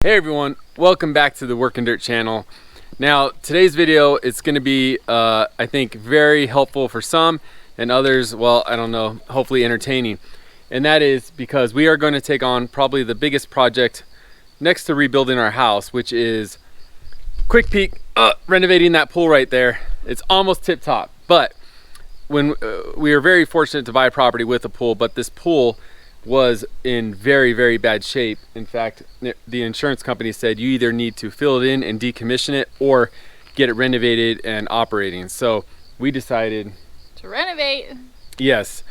Hey everyone, welcome back to the Work and Dirt channel. Now today's video is going to be I think very helpful for some and others, well, I don't know, hopefully entertaining. And that is because we are going to take on probably the biggest project next to rebuilding our house, which is quick peek, renovating that pool right there. It's almost tip top, but when we are very fortunate to buy a property with a pool, but this pool was in very bad shape. In fact, the insurance company said you either need to fill it in and decommission it or get it renovated and operating. So we decided to renovate. Yes,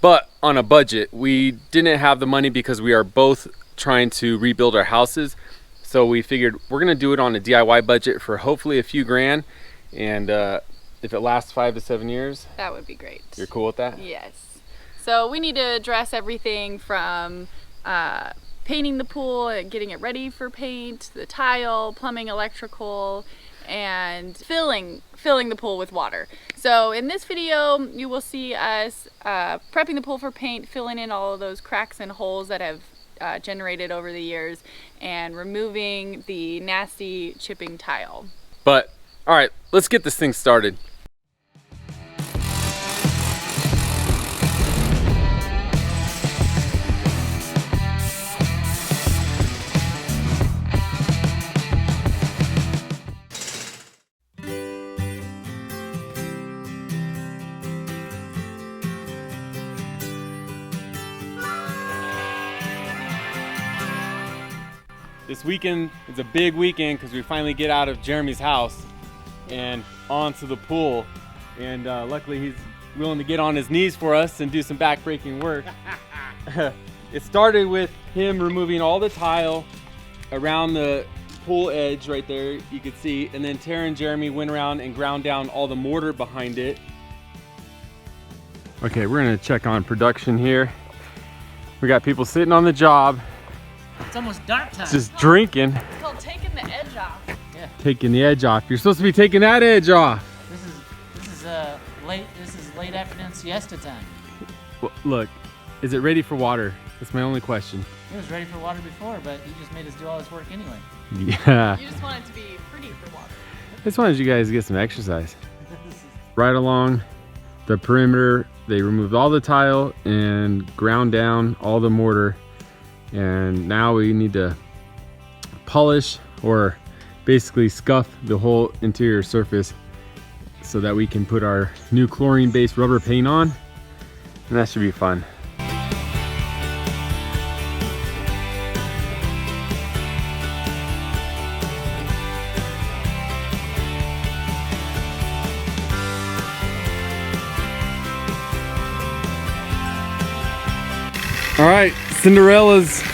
but on a budget. We didn't have the money because we are both trying to rebuild our houses. So we figured we're gonna do it on a DIY budget for hopefully a few grand. And if it lasts 5 to 7 years, that would be great. You're cool with that? Yes. So we need to address everything from painting the pool and getting it ready for paint, the tile, plumbing, electrical, and filling the pool with water. So in this video, you will see us prepping the pool for paint, filling in all of those cracks and holes that have generated over the years, and removing the nasty chipping tile. But all right, let's get this thing started. This weekend is a big weekend because we finally get out of Jeremy's house and onto the pool. And luckily he's willing to get on his knees for us and do some back-breaking work. It started with him removing all the tile around the pool edge right there, you could see. And then Tara and Jeremy went around and ground down all the mortar behind it. Okay, we're gonna check on production here. We got people sitting on the job. It's almost dark time. Just drinking. It's called taking the edge off. Yeah. Taking the edge off. You're supposed to be taking that edge off. This is late afternoon siesta time. Well, look, is it ready for water? That's my only question. It was ready for water before, but you just made us do all this work anyway. Yeah. You just want it to be pretty for water. I just wanted you guys to get some exercise. Right along the perimeter, they removed all the tile and ground down all the mortar. And now we need to polish or basically scuff the whole interior surface so that we can put our new chlorine-based rubber paint on, and that should be fun. All right, Cinderella's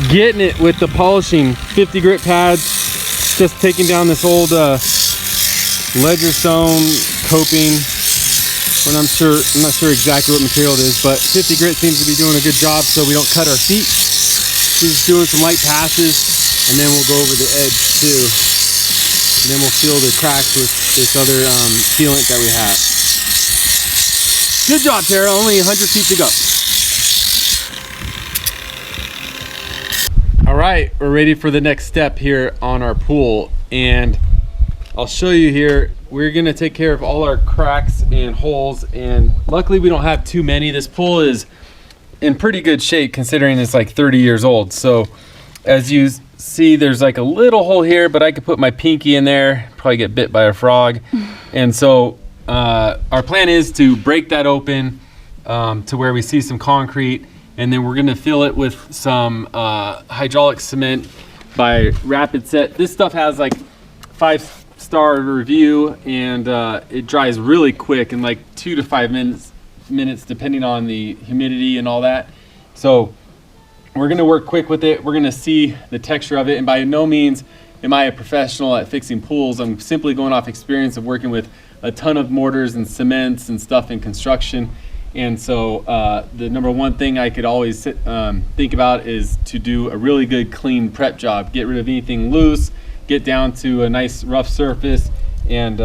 getting it with the polishing. 50 grit pads, just taking down this old ledger stone coping. When I'm not sure exactly what material it is, but 50 grit seems to be doing a good job so we don't cut our feet. She's doing some light passes, and then we'll go over the edge too. And then we'll seal the cracks with this other sealant that we have. Good job, Tara. Only 100 feet to go. All right, we're ready for the next step here on our pool, and I'll show you here. We're gonna take care of all our cracks and holes, and luckily we don't have too many. This pool is in pretty good shape considering it's like 30 years old. So as you see, there's like a little hole here, but I could put my pinky in there, probably get bit by a frog. And so our plan is to break that open to where we see some concrete, and then we're gonna fill it with some hydraulic cement by Rapid Set. This stuff has like 5-star review, and it dries really quick in like 2 to 5 minutes depending on the humidity and all that. So we're gonna work quick with it. We're gonna see the texture of it, and by no means am I a professional at fixing pools. I'm simply going off experience of working with a ton of mortars and cements and stuff in construction. And so the number one thing I could always think about is to do a really good clean prep job. Get rid of anything loose, get down to a nice rough surface, and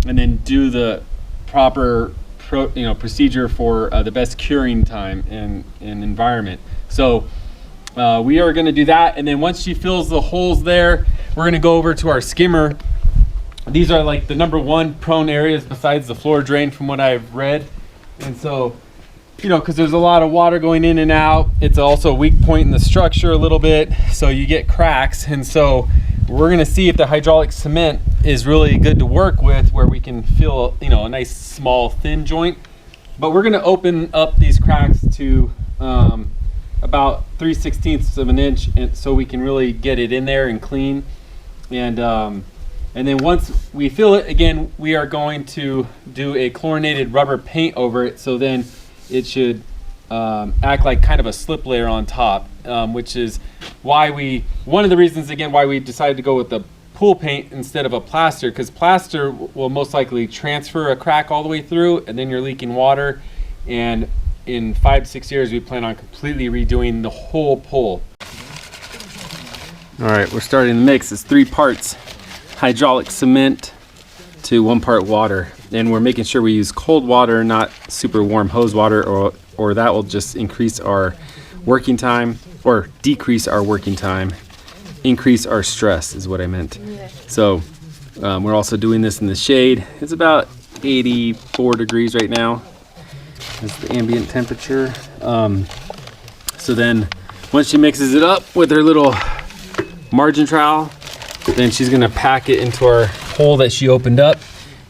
then do the proper procedure for the best curing time and environment. So we are gonna do that. And then once she fills the holes there, we're gonna go over to our skimmer. These are like the #1 prone areas besides the floor drain from what I've read. And so, you know, because there's a lot of water going in and out. It's also a weak point in the structure a little bit, so you get cracks. And so we're gonna see if the hydraulic cement is really good to work with, where we can fill, you know, a nice small thin joint. But we're gonna open up these cracks to about 3/16 of an inch, and so we can really get it in there and clean. And then once we fill it, again, we are going to do a chlorinated rubber paint over it, so then it should act like kind of a slip layer on top, which is why one of the reasons, again, why we decided to go with the pool paint instead of a plaster, because plaster will most likely transfer a crack all the way through, and then you're leaking water. And in 5 to 6 years, we plan on completely redoing the whole pool. All right, we're starting the mix. It's 3 parts hydraulic cement to 1 part water, and we're making sure we use cold water, not super warm hose water, or that will just increase our working time, or decrease our working time, increase our stress is what I meant. Yeah. So we're also doing this in the shade. It's about 84 degrees right now. That's the ambient temperature. So then once she mixes it up with her little margin trowel, then she's gonna pack it into our hole that she opened up.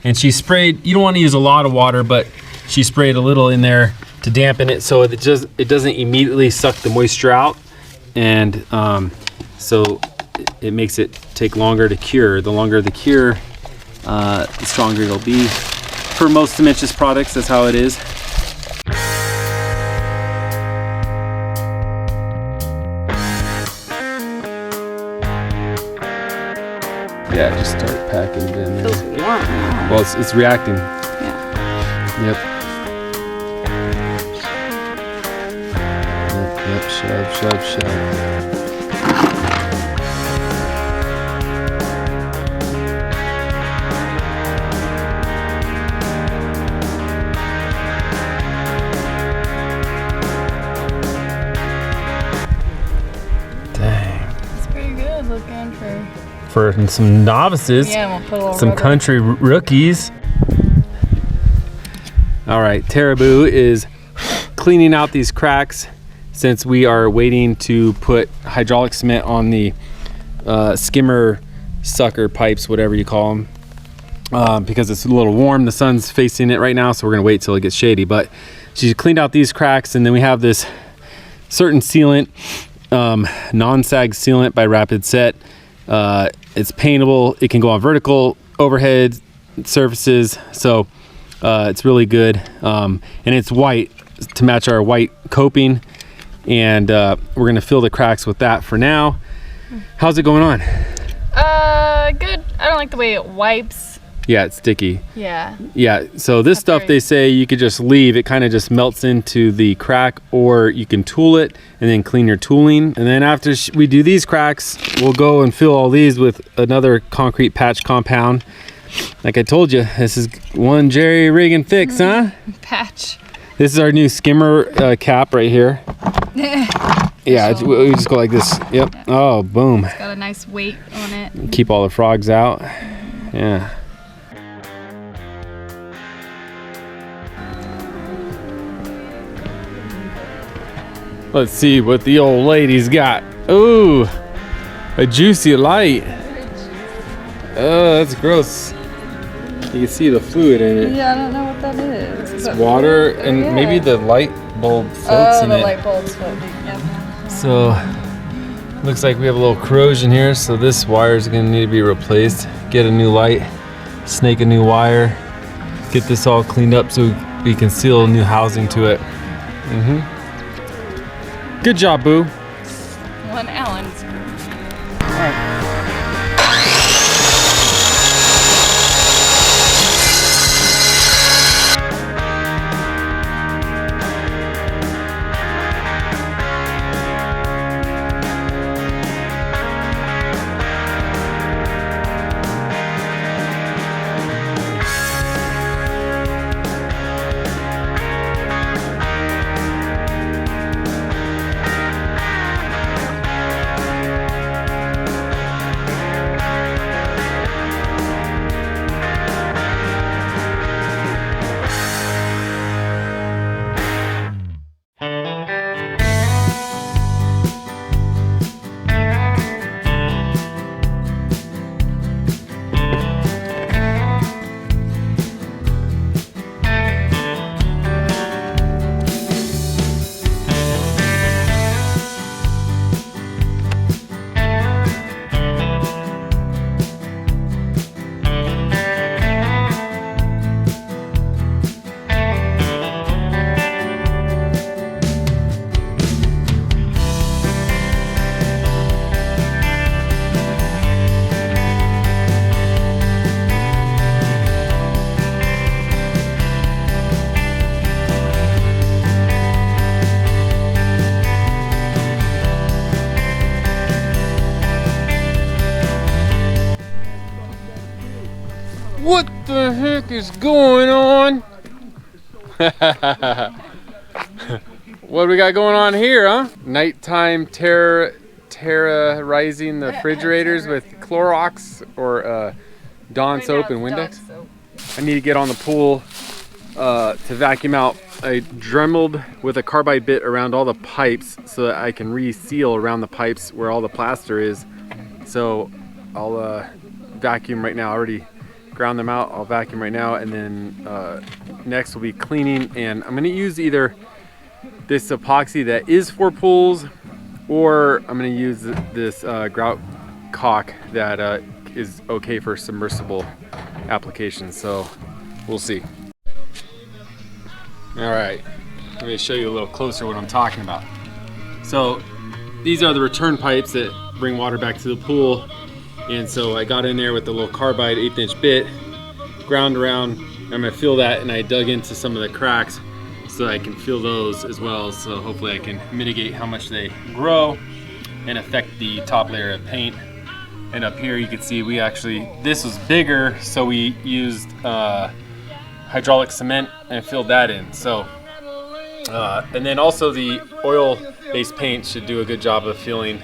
And she sprayed, you don't want to use a lot of water, but she sprayed a little in there to dampen it so it doesn't immediately suck the moisture out. And so it makes it take longer to cure. The longer the cure, the stronger it'll be. For most cementitious products, that's how it is. Yeah, just start packing it in there. Feels warm now. Well, it's reacting. Yeah. Yep. Yep, shove. For some novices, yeah, we'll put a little some rubber. Country rookies. All right, Tarabu is cleaning out these cracks since we are waiting to put hydraulic cement on the skimmer sucker pipes, whatever you call them, because it's a little warm. The sun's facing it right now, so we're gonna wait till it gets shady. But she cleaned out these cracks, and then we have this certain sealant, non-sag sealant by Rapid Set. It's paintable. It can go on vertical, overhead surfaces. So it's really good. And it's white to match our white coping. And we're going to fill the cracks with that for now. How's it going on? Good. I don't like the way it wipes. Yeah, it's sticky. Yeah. Yeah, so this stuff they say you could just leave. It kind of just melts into the crack, or you can tool it and then clean your tooling. And then after we do these cracks, we'll go and fill all these with another concrete patch compound. Like I told you, this is one Jerry Regan fix, huh? Patch. This is our new skimmer cap right here. Yeah, we just go like this. Yep. Yeah. Oh, boom. It's got a nice weight on it. Keep all the frogs out. Yeah. Let's see what the old lady's got. Ooh, a juicy light. Oh, that's gross. You can see the fluid in it. Yeah, I don't know what that is. It's water, and maybe the light bulb floats in it. Oh, the light bulb's floating, yeah. So, looks like we have a little corrosion here, so this wire is gonna need to be replaced. Get a new light, snake a new wire, get this all cleaned up so we can seal new housing to it. Good job, Boo. One Allen screw. All right. What the heck is going on? What do we got going on here, huh? Nighttime terrorizing the refrigerators with Clorox or Dawn soap and Windex. I need to get on the pool to vacuum out. I dremeled with a carbide bit around all the pipes so that I can reseal around the pipes where all the plaster is. So I'll vacuum right now. I already ground them out. I'll vacuum right now, and then next will be cleaning. And I'm gonna use either this epoxy that is for pools, or I'm gonna use this grout caulk that is okay for submersible applications. So we'll see. All right, let me show you a little closer what I'm talking about. So these are the return pipes that bring water back to the pool. And so I got in there with the little carbide 1/8" bit, ground around. I'm gonna feel that, and I dug into some of the cracks so I can feel those as well. So hopefully I can mitigate how much they grow and affect the top layer of paint. And up here you can see this was bigger, so we used hydraulic cement and filled that in. So, and then also the oil-based paint should do a good job of filling.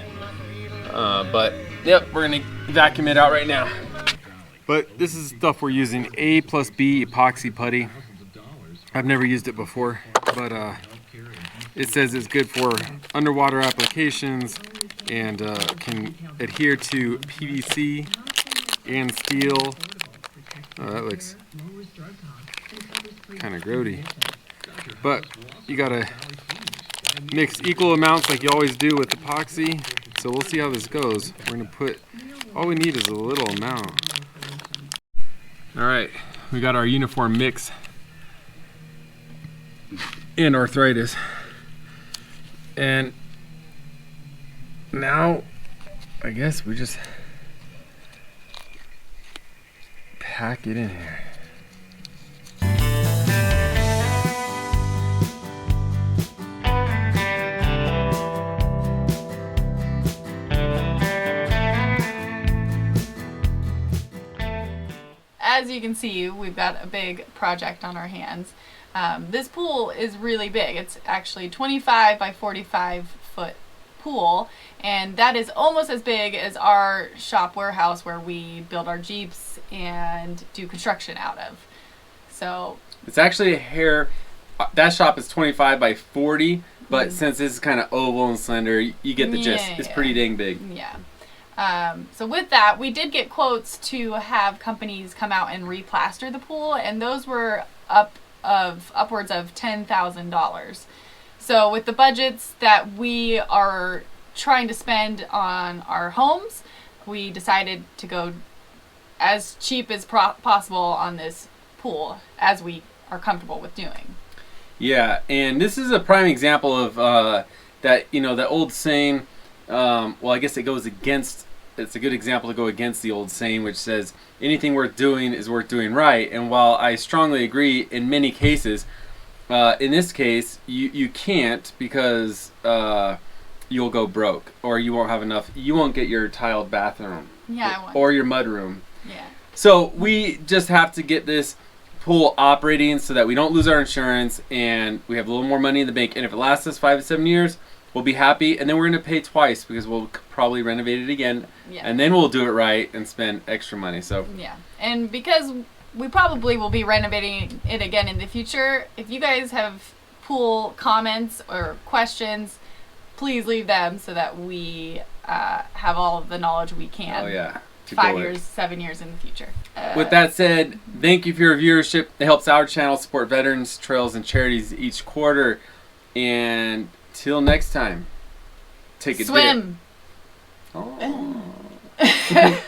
But yep, we're gonna vacuum it out right now. But this is stuff we're using, A+B epoxy putty. I've never used it before, but it says it's good for underwater applications and can adhere to PVC and steel. Oh, that looks kind of grody. But you gotta mix equal amounts like you always do with epoxy. So we'll see how this goes. We're gonna put, all we need is a little amount. All right, we got our uniform mix and arthritis. And now, I guess we just pack it in here. As you can see, we've got a big project on our hands. This pool is really big. It's actually 25 by 45 foot pool, and that is almost as big as our shop warehouse where we build our Jeeps and do construction out of. So it's actually a hair, that shop is 25 by 40, but since this is kind of oval and slender, you get the gist. It's pretty dang big. Yeah. So with that, we did get quotes to have companies come out and replaster the pool, and those were upwards of $10,000. So with the budgets that we are trying to spend on our homes, we decided to go as cheap as possible on this pool, as we are comfortable with doing. Yeah, and this is a prime example of that, that old saying, well, I guess it's a good example to go against the old saying, which says anything worth doing is worth doing right. And while I strongly agree in many cases, in this case, you can't, because you'll go broke, or you won't have enough. You won't get your tiled bathroom, or your mud room. Yeah. So we just have to get this pool operating so that we don't lose our insurance and we have a little more money in the bank. And if it lasts us 5 to 7 years, we'll be happy, and then we're going to pay twice because we'll probably renovate it again, and then we'll do it right and spend extra money. So yeah, and because we probably will be renovating it again in the future, if you guys have pool comments or questions, please leave them so that we have all of the knowledge we can. Oh yeah. 5 years, 7 years in the future. With that said, thank you for your viewership. It helps our channel support veterans, trails, and charities each quarter. And till next time, take a swim. dip. Oh.